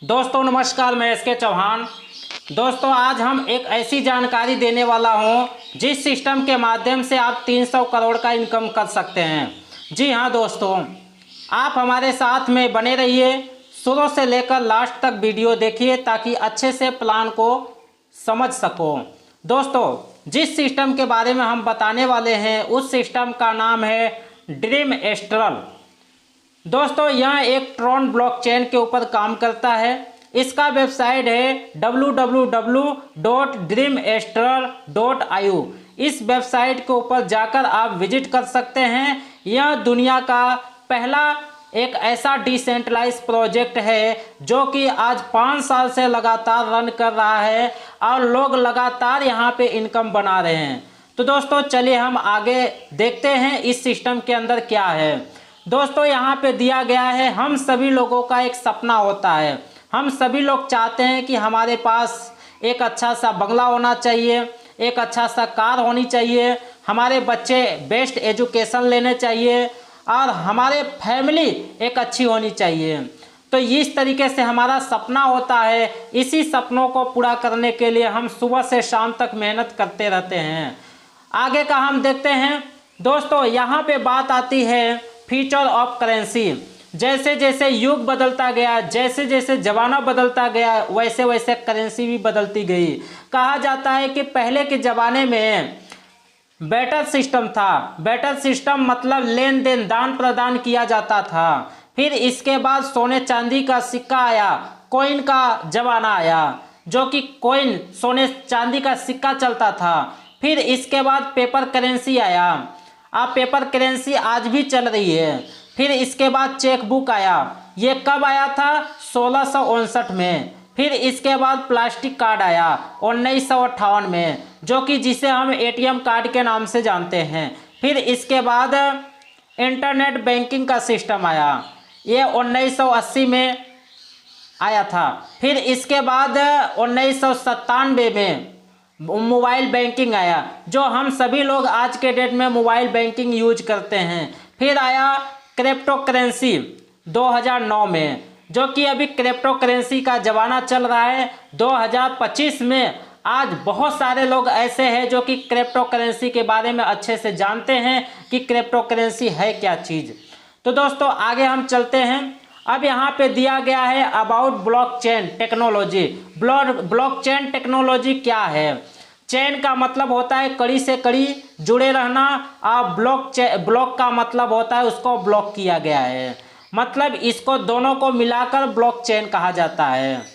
दोस्तों नमस्कार, मैं एस के चौहान। दोस्तों आज हम एक ऐसी जानकारी देने वाला हूं जिस सिस्टम के माध्यम से आप 300 करोड़ का इनकम कर सकते हैं। जी हां दोस्तों, आप हमारे साथ में बने रहिए, शुरू से लेकर लास्ट तक वीडियो देखिए ताकि अच्छे से प्लान को समझ सको। दोस्तों जिस सिस्टम के बारे में हम बताने वाले हैं उस सिस्टम का नाम है ड्रीम एस्ट्रल। दोस्तों यह एक ट्रॉन ब्लॉकचेन के ऊपर काम करता है। इसका वेबसाइट है www.dreamastral.io। इस वेबसाइट के ऊपर जाकर आप विजिट कर सकते हैं। यह दुनिया का पहला एक ऐसा डिसेंट्रलाइज प्रोजेक्ट है जो कि आज 5 साल से लगातार रन कर रहा है और लोग लगातार यहाँ पे इनकम बना रहे हैं। तो दोस्तों चलिए हम आगे देखते हैं इस सिस्टम के अंदर क्या है। दोस्तों यहाँ पे दिया गया है, हम सभी लोगों का एक सपना होता है। हम सभी लोग चाहते हैं कि हमारे पास एक अच्छा सा बंगला होना चाहिए, एक अच्छा सा कार होनी चाहिए, हमारे बच्चे बेस्ट एजुकेशन लेने चाहिए और हमारे फैमिली एक अच्छी होनी चाहिए। तो इस तरीके से हमारा सपना होता है। इसी सपनों को पूरा करने के लिए हम सुबह से शाम तक मेहनत करते रहते हैं। आगे का हम देखते हैं। दोस्तों यहाँ पे बात आती है फ्यूचर ऑफ करेंसी। जैसे जैसे युग बदलता गया, जैसे जैसे ज़माना बदलता गया, वैसे वैसे करेंसी भी बदलती गई। कहा जाता है कि पहले के ज़माने में बैटर सिस्टम था। बैटर सिस्टम मतलब लेन देन, दान प्रदान किया जाता था। फिर इसके बाद सोने चांदी का सिक्का आया, कॉइन का ज़माना आया, जो कि कॉइन सोने चांदी का सिक्का चलता था। फिर इसके बाद पेपर करेंसी आया। अब पेपर करेंसी आज भी चल रही है। फिर इसके बाद चेक बुक आया। ये कब आया था? 1659 में। फिर इसके बाद प्लास्टिक कार्ड आया 1958 में, जो कि जिसे हम एटीएम कार्ड के नाम से जानते हैं। फिर इसके बाद इंटरनेट बैंकिंग का सिस्टम आया, ये 1980 में आया था। फिर इसके बाद 1997 में मोबाइल बैंकिंग आया, जो हम सभी लोग आज के डेट में मोबाइल बैंकिंग यूज करते हैं। फिर आया क्रिप्टो करेंसी 2009 में, जो कि अभी क्रिप्टो करेंसी का ज़माना चल रहा है। 2025 में आज बहुत सारे लोग ऐसे हैं जो कि क्रिप्टो करेंसी के बारे में अच्छे से जानते हैं कि क्रिप्टो करेंसी है क्या चीज़। तो दोस्तों आगे हम चलते हैं। अब यहाँ पे दिया गया है about blockchain technology. Blockchain technology क्या है? चेन का मतलब होता है कड़ी से कड़ी जुड़े रहना, और ब्लॉक का मतलब होता है उसको ब्लॉक किया गया है। मतलब इसको दोनों को मिलाकर ब्लॉकचेन कहा जाता है।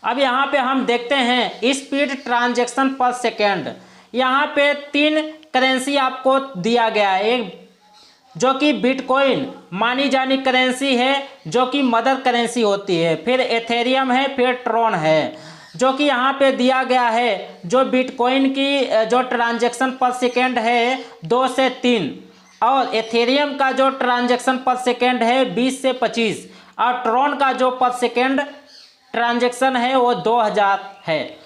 अब यहाँ पे हम देखते हैं स्पीड ट्रांजैक्शन पर सेकेंड। यहाँ पे 3 करेंसी आपको दिया गया है। एक जो कि बिटकॉइन मानी जानी करेंसी है, जो कि मदर करेंसी होती है। फिर एथेरियम है, फिर ट्रॉन है, जो कि यहाँ पे दिया गया है। जो बिटकॉइन की जो ट्रांजैक्शन पर सेकेंड है 2 से 3, और एथेरियम का जो ट्रांजैक्शन पर सेकेंड है 20 से 25, और ट्रॉन का जो पर सेकेंड ट्रांजैक्शन है वो 2000 है।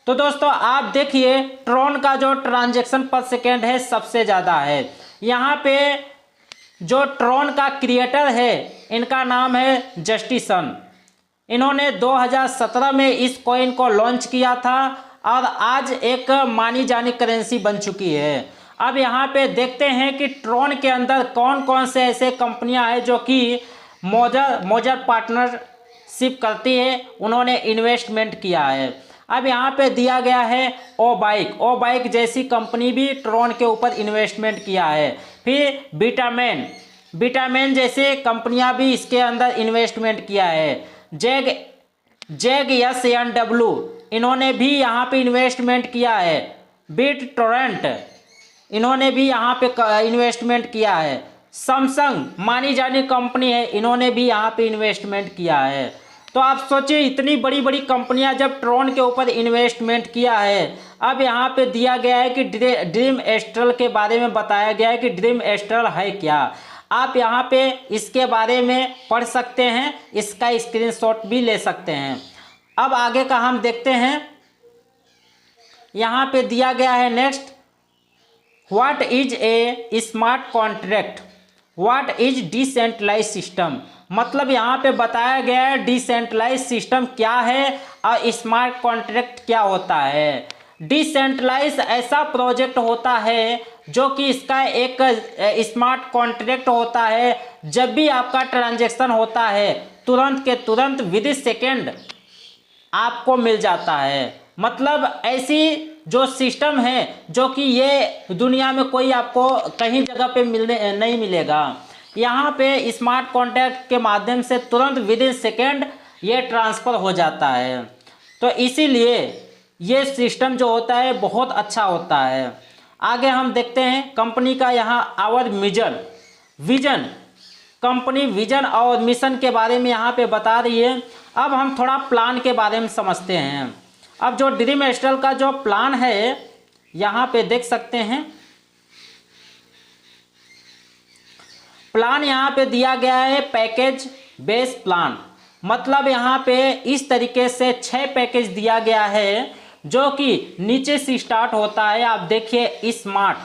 तो दोस्तों आप देखिए ट्रॉन का जो ट्रांजैक्शन पर सेकेंड है सबसे ज़्यादा है। यहाँ पे जो ट्रॉन का क्रिएटर है इनका नाम है जस्टिसन। इन्होंने 2017 में इस कॉइन को लॉन्च किया था और आज एक मानी जानी करेंसी बन चुकी है। अब यहाँ पे देखते हैं कि ट्रॉन के अंदर कौन कौन से ऐसे कंपनियां हैं जो कि मोजर पार्टनरशिप करती है, उन्होंने इन्वेस्टमेंट किया है। अब यहाँ पे दिया गया है ओ बाइक जैसी कंपनी भी ट्रॉन के ऊपर इन्वेस्टमेंट किया है। फिर विटामिन जैसे कंपनियां भी इसके अंदर इन्वेस्टमेंट किया है। जेग SNW इन्होंने भी यहाँ पे इन्वेस्टमेंट किया है। बिट टोरेंट इन्होंने भी यहाँ पे इन्वेस्टमेंट किया है। सैमसंग मानी जानी कंपनी है, इन्होंने भी यहाँ पे इन्वेस्टमेंट किया है। तो आप सोचिए इतनी बड़ी बड़ी कंपनियां जब ट्रॉन के ऊपर इन्वेस्टमेंट किया है। अब यहाँ पे दिया गया है कि ड्रीम एस्ट्रल के बारे में बताया गया है कि ड्रीम एस्ट्रल है क्या। आप यहाँ पे इसके बारे में पढ़ सकते हैं, इसका स्क्रीनशॉट भी ले सकते हैं। अब आगे का हम देखते हैं। यहाँ पे दिया गया है next, what is a smart contract. What is decentralize system, मतलब यहाँ पे बताया गया है डिसेंट्रलाइज सिस्टम क्या है और स्मार्ट कॉन्ट्रैक्ट क्या होता है। डिसेंट्रलाइज ऐसा प्रोजेक्ट होता है जो कि इसका एक स्मार्ट कॉन्ट्रैक्ट होता है। जब भी आपका ट्रांजैक्शन होता है तुरंत के तुरंत विद इन सेकेंड आपको मिल जाता है। मतलब ऐसी जो सिस्टम है जो कि ये दुनिया में कोई आपको कहीं जगह पे मिलने नहीं मिलेगा। यहाँ पे स्मार्ट कॉन्ट्रैक्ट के माध्यम से तुरंत विद इन सेकेंड ये ट्रांसफ़र हो जाता है। तो इसीलिए ये सिस्टम जो होता है बहुत अच्छा होता है। आगे हम देखते हैं कंपनी का यहाँ आवर विजन कंपनी विजन और मिशन के बारे में यहाँ पे बता रही है। अब हम थोड़ा प्लान के बारे में समझते हैं। अब जो ड्रीम एस्ट्रल का जो प्लान है यहाँ पे देख सकते हैं, प्लान यहाँ पे दिया गया है पैकेज बेस प्लान। मतलब यहाँ पे इस तरीके से 6 पैकेज दिया गया है जो कि नीचे से स्टार्ट होता है। आप देखिए स्मार्ट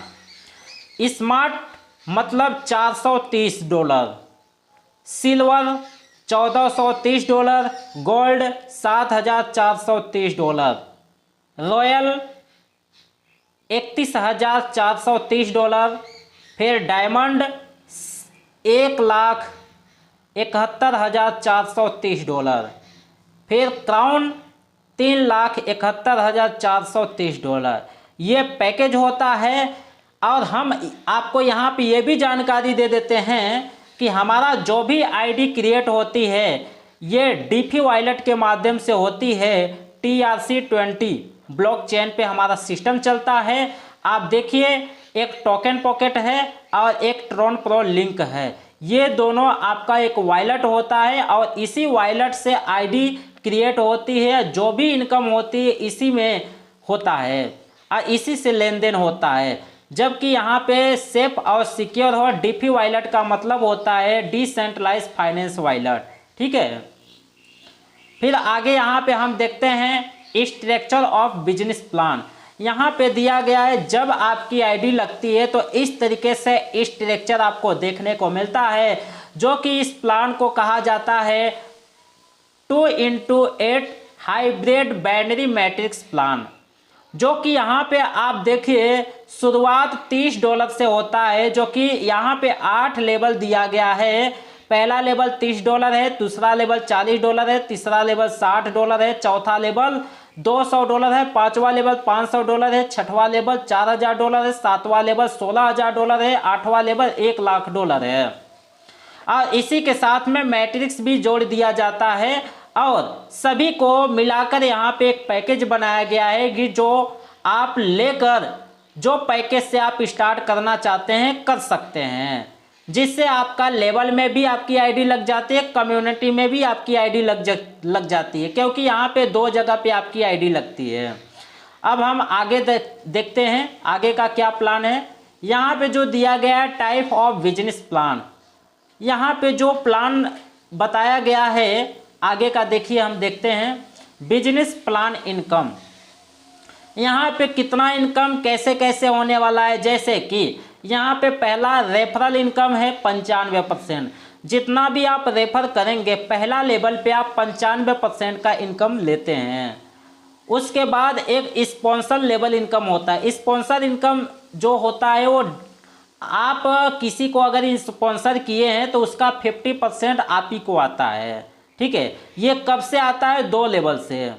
मतलब $430, सिल्वर $1430, गोल्ड $7430, रॉयल $31,430, फिर डायमंड $1,71,430, फिर क्राउन $3,71,430। ये पैकेज होता है। और हम आपको यहाँ पे ये भी जानकारी दे देते हैं कि हमारा जो भी आईडी क्रिएट होती है ये डीफी वॉलेट के माध्यम से होती है। TRC20 ब्लॉकचेन पे हमारा सिस्टम चलता है। आप देखिए एक टोकन पॉकेट है और एक ट्रॉन प्रो लिंक है। ये दोनों आपका एक वॉलेट होता है और इसी वॉलेट से आईडी क्रिएट होती है। जो भी इनकम होती है इसी में होता है और इसी से लेन देन होता है। जबकि यहाँ पे सेफ और सिक्योर हो, डीफी वॉलेट का मतलब होता है डिसेंट्रलाइज फाइनेंस वॉलेट। ठीक है, फिर आगे यहाँ पे हम देखते हैं स्ट्रक्चर ऑफ बिजनेस प्लान। यहाँ पे दिया गया है जब आपकी आईडी लगती है तो इस तरीके से स्ट्रक्चर आपको देखने को मिलता है, जो कि इस प्लान को कहा जाता है 2x8 hybrid binary matrix plan. जो कि यहाँ पे आप देखिए शुरुआत $30 से होता है, जो कि यहाँ पे 8 लेवल दिया गया है। पहला लेवल $30 है, दूसरा लेवल $40 है, तीसरा लेवल $60 है, चौथा लेवल $200 है, पांचवा लेवल $500 है, छठवां लेवल $4000 है, सातवां लेवल $16000 है, आठवां लेवल $1,00,000 है। और इसी के साथ में मैट्रिक्स भी जोड़ दिया जाता है और सभी को मिलाकर यहाँ पे एक पैकेज बनाया गया है कि जो आप लेकर जो पैकेज से आप स्टार्ट करना चाहते हैं कर सकते हैं, जिससे आपका लेवल में भी आपकी आईडी लग जाती है, कम्युनिटी में भी आपकी आईडी लग जाती है, क्योंकि यहाँ पे 2 जगह पे आपकी आईडी लगती है। अब हम आगे देखते हैं आगे का क्या प्लान है। यहाँ पे जो दिया गया है टाइप ऑफ बिजनेस प्लान, यहाँ पे जो प्लान बताया गया है आगे का देखिए हम देखते हैं बिजनेस प्लान इनकम। यहाँ पे कितना इनकम कैसे कैसे होने वाला है, जैसे कि यहाँ पे पहला रेफरल इनकम है 95%। जितना भी आप रेफर करेंगे पहला लेवल पे आप 95% का इनकम लेते हैं। उसके बाद एक स्पॉन्सर लेवल इनकम होता है। स्पॉन्सर इनकम जो होता है वो आप किसी को अगर स्पॉन्सर किए हैं तो उसका 50% आप ही को आता है। ठीक है, ये कब से आता है? 2 लेवल से।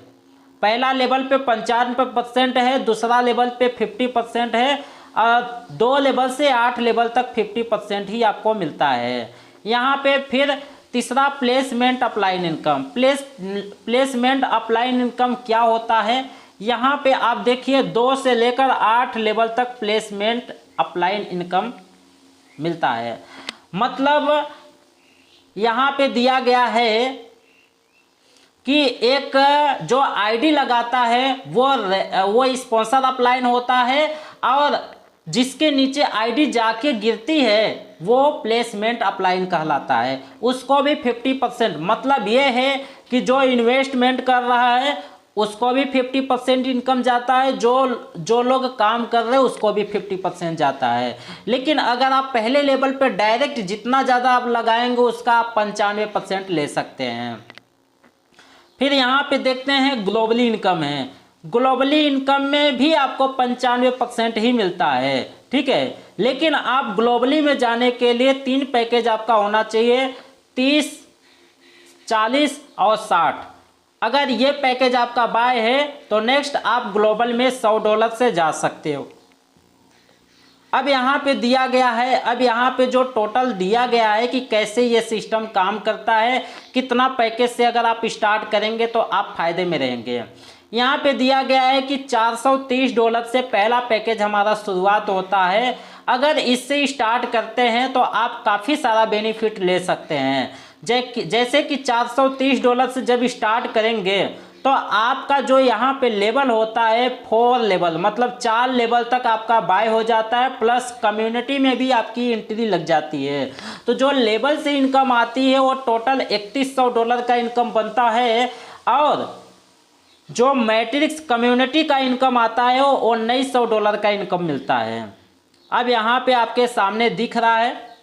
पहला लेवल पे 95% है, दूसरा लेवल पे 50% है और 2 लेवल से 8 लेवल तक 50% ही आपको मिलता है। यहाँ पे फिर तीसरा placement upline income. Placement upline income क्या होता है? यहाँ पे आप देखिए 2 से लेकर 8 लेवल तक प्लेसमेंट अपलाइन इनकम मिलता है। मतलब यहाँ पे दिया गया है कि एक जो आईडी लगाता है वो स्पॉन्सर अपलाइन होता है और जिसके नीचे आईडी जाके गिरती है वो प्लेसमेंट अपलाइन कहलाता है। उसको भी 50%। मतलब ये है कि जो इन्वेस्टमेंट कर रहा है उसको भी 50% इनकम जाता है, जो लोग काम कर रहे हैं उसको भी 50% जाता है। लेकिन अगर आप पहले लेवल पे डायरेक्ट जितना ज़्यादा आप लगाएंगे उसका आप 95% ले सकते हैं। फिर यहाँ पे देखते हैं ग्लोबली इनकम है। ग्लोबली इनकम में भी आपको 95% ही मिलता है, ठीक है। लेकिन आप ग्लोबली में जाने के लिए 3 पैकेज आपका होना चाहिए, 30, 40 और 60। अगर ये पैकेज आपका बाय है तो नेक्स्ट आप ग्लोबल में $100 से जा सकते हो। अब यहाँ पे दिया गया है, अब यहाँ पे जो टोटल दिया गया है कि कैसे ये सिस्टम काम करता है, कितना पैकेज से अगर आप स्टार्ट करेंगे तो आप फायदे में रहेंगे। यहाँ पे दिया गया है कि $430 से पहला पैकेज हमारा शुरुआत होता है। अगर इससे स्टार्ट करते हैं तो आप काफ़ी सारा बेनिफिट ले सकते हैं। जैसे कि $430 से जब स्टार्ट करेंगे तो आपका जो यहाँ पे लेवल होता है 4 लेवल, मतलब 4 लेवल तक आपका बाय हो जाता है, प्लस कम्युनिटी में भी आपकी एंट्री लग जाती है। तो जो लेवल से इनकम आती है वो टोटल $3100 का इनकम बनता है, और जो मैट्रिक्स कम्युनिटी का इनकम आता है वो $1900 का इनकम मिलता है। अब यहाँ पे आपके सामने दिख रहा है,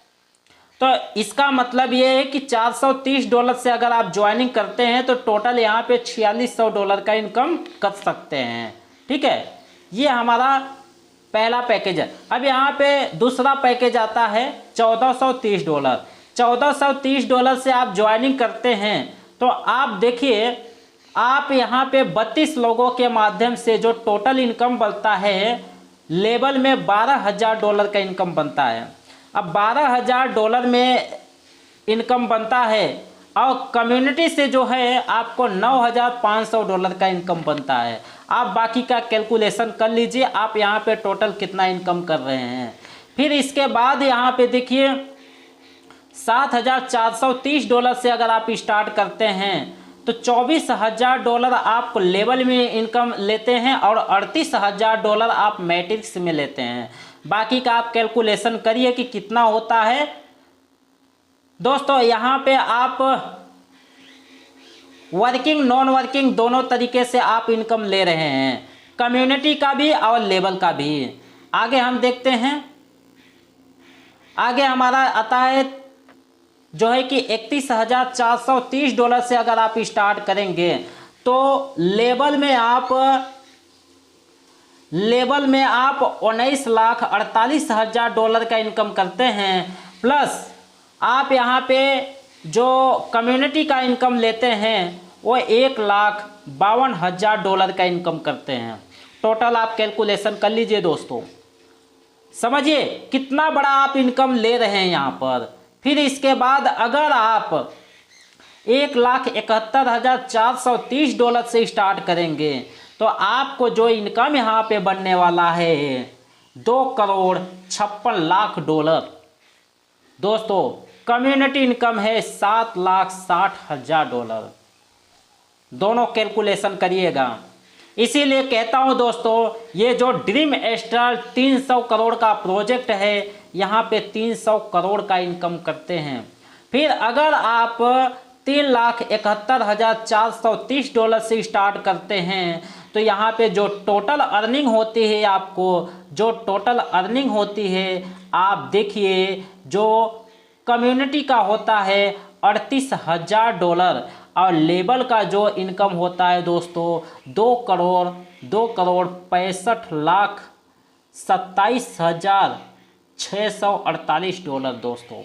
तो इसका मतलब ये है कि $430 से अगर आप ज्वाइनिंग करते हैं तो टोटल यहाँ पे $4600 का इनकम कर सकते हैं, ठीक है। ये हमारा पहला पैकेज है। अब यहाँ पे दूसरा पैकेज आता है $1430। $1430 से आप ज्वाइनिंग करते हैं तो आप देखिए, आप यहाँ पे 32 लोगों के माध्यम से जो टोटल इनकम बनता है, लेवल में $12000 का इनकम बनता है। अब $12000 में इनकम बनता है और कम्युनिटी से जो है आपको $9500 का इनकम बनता है। आप बाकी का कैलकुलेशन कर लीजिए, आप यहाँ पे टोटल कितना इनकम कर रहे हैं। फिर इसके बाद यहाँ पे देखिए $7430 से अगर आप स्टार्ट करते हैं तो $24000 आप लेवल में इनकम लेते हैं और $38000 आप मैट्रिक्स में लेते हैं। बाकी का आप कैलकुलेशन करिए कि कितना होता है। दोस्तों यहाँ पे आप वर्किंग नॉन वर्किंग दोनों तरीके से आप इनकम ले रहे हैं, कम्युनिटी का भी और लेवल का भी। आगे हम देखते हैं, आगे हमारा आता है जो है कि $31,430 से अगर आप स्टार्ट करेंगे तो लेवल में आप $19,48,000 का इनकम करते हैं, प्लस आप यहाँ पे जो कम्युनिटी का इनकम लेते हैं वो $1,52,000 का इनकम करते हैं। टोटल आप कैलकुलेशन कर लीजिए दोस्तों, समझिए कितना बड़ा आप इनकम ले रहे हैं यहाँ पर। फिर इसके बाद अगर आप $1,71,430 से स्टार्ट करेंगे तो आपको जो इनकम यहाँ पे बनने वाला है $2,56,00,000। दोस्तों कम्युनिटी इनकम है $7,60,000। दोनों कैलकुलेशन करिएगा। इसीलिए कहता हूँ दोस्तों, ये जो ड्रीम स्टार 300 करोड़ का प्रोजेक्ट है, यहाँ पे 300 करोड़ का इनकम करते हैं। फिर अगर आप $3,71,430 से स्टार्ट करते हैं तो यहाँ पे जो टोटल अर्निंग होती है, आपको जो टोटल अर्निंग होती है आप देखिए, जो कम्युनिटी का होता है $38,000 और लेबर का जो इनकम होता है दोस्तों $2,62,27,648 दोस्तों।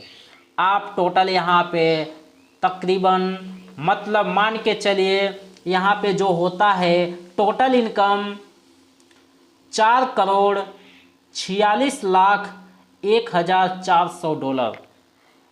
आप टोटल यहाँ पे तकरीबन मतलब मान के चलिए यहाँ पे जो होता है टोटल इनकम $4,46,01,400।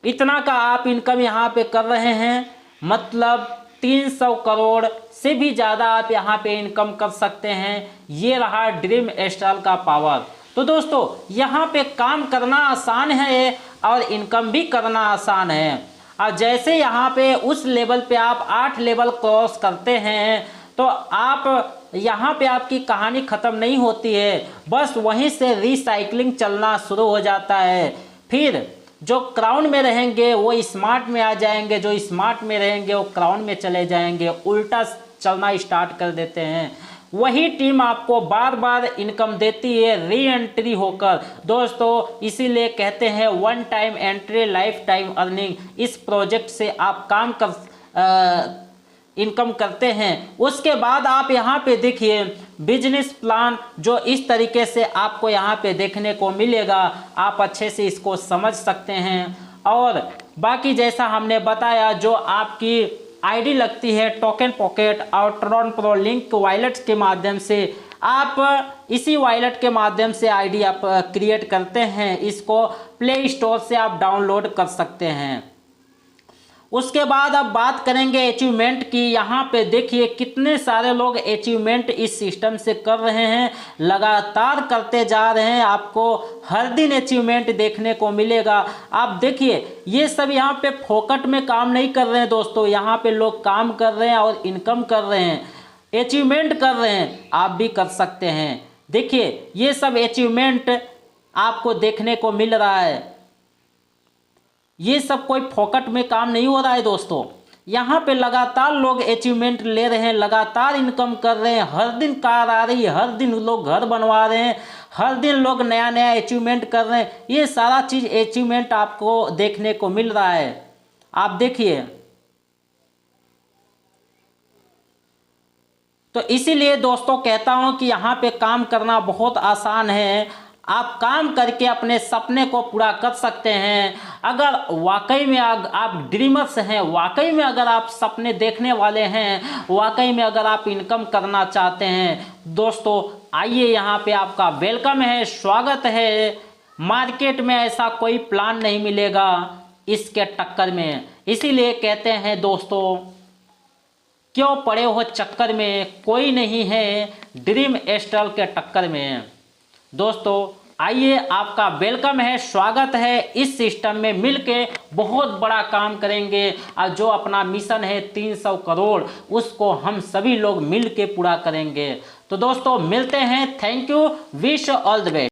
इतना का आप इनकम यहाँ पे कर रहे हैं, मतलब 300 करोड़ से भी ज़्यादा आप यहाँ पे इनकम कर सकते हैं। ये रहा ड्रीम स्टार का पावर। तो दोस्तों यहाँ पे काम करना आसान है और इनकम भी करना आसान है। और जैसे यहाँ पे उस लेवल पे आप 8 लेवल क्रॉस करते हैं तो आप यहाँ पे आपकी कहानी ख़त्म नहीं होती है, बस वहीं से रिसाइकलिंग चलना शुरू हो जाता है। फिर जो क्राउन में रहेंगे वो स्मार्ट में आ जाएंगे, जो स्मार्ट में रहेंगे वो क्राउन में चले जाएंगे, उल्टा चलना स्टार्ट कर देते हैं। वही टीम आपको बार बार इनकम देती है री एंट्री होकर दोस्तों। इसीलिए कहते हैं one time entry life time earning. इस प्रोजेक्ट से आप काम कर इनकम करते हैं। उसके बाद आप यहाँ पे देखिए बिजनेस प्लान जो इस तरीके से आपको यहाँ पे देखने को मिलेगा, आप अच्छे से इसको समझ सकते हैं। और बाकी जैसा हमने बताया जो आपकी आईडी लगती है टोकन पॉकेट और ट्रॉन प्रो लिंक वॉलेट के माध्यम से, आप इसी वॉलेट के माध्यम से आईडी आप क्रिएट करते हैं, इसको प्ले स्टोर से आप डाउनलोड कर सकते हैं। उसके बाद अब बात करेंगे अचीवमेंट की। यहाँ पे देखिए कितने सारे लोग अचीवमेंट इस सिस्टम से कर रहे हैं, लगातार करते जा रहे हैं। आपको हर दिन अचीवमेंट देखने को मिलेगा। आप देखिए ये सब यहाँ पे फोकट में काम नहीं कर रहे हैं दोस्तों, यहाँ पे लोग काम कर रहे हैं और इनकम कर रहे हैं, अचीवमेंट कर रहे हैं। आप भी कर सकते हैं। देखिए ये सब अचीवमेंट आपको देखने को मिल रहा है। ये सब कोई फोकट में काम नहीं हो रहा है दोस्तों। यहाँ पे लगातार लोग अचीवमेंट ले रहे हैं, लगातार इनकम कर रहे हैं। हर दिन कार आ रही है, हर दिन लोग घर बनवा रहे हैं, हर दिन लोग नया नया अचीवमेंट कर रहे हैं। ये सारा चीज़ अचीवमेंट आपको देखने को मिल रहा है। आप देखिए तो इसीलिए दोस्तों कहता हूँ कि यहाँ पे काम करना बहुत आसान है। आप काम करके अपने सपने को पूरा कर सकते हैं। अगर वाकई में आप ड्रीमर्स हैं, वाकई में अगर आप सपने देखने वाले हैं, वाकई में अगर आप इनकम करना चाहते हैं दोस्तों, आइए यहाँ पे आपका वेलकम है, स्वागत है। मार्केट में ऐसा कोई प्लान नहीं मिलेगा इसके टक्कर में। इसीलिए कहते हैं दोस्तों क्यों पड़े हो चक्कर में, कोई नहीं है ड्रीम एस्ट्रल के टक्कर में। दोस्तों आइए आपका वेलकम है, स्वागत है। इस सिस्टम में मिलके बहुत बड़ा काम करेंगे और जो अपना मिशन है 300 करोड़ उसको हम सभी लोग मिलके पूरा करेंगे। तो दोस्तों मिलते हैं। Thank you, wish all the best.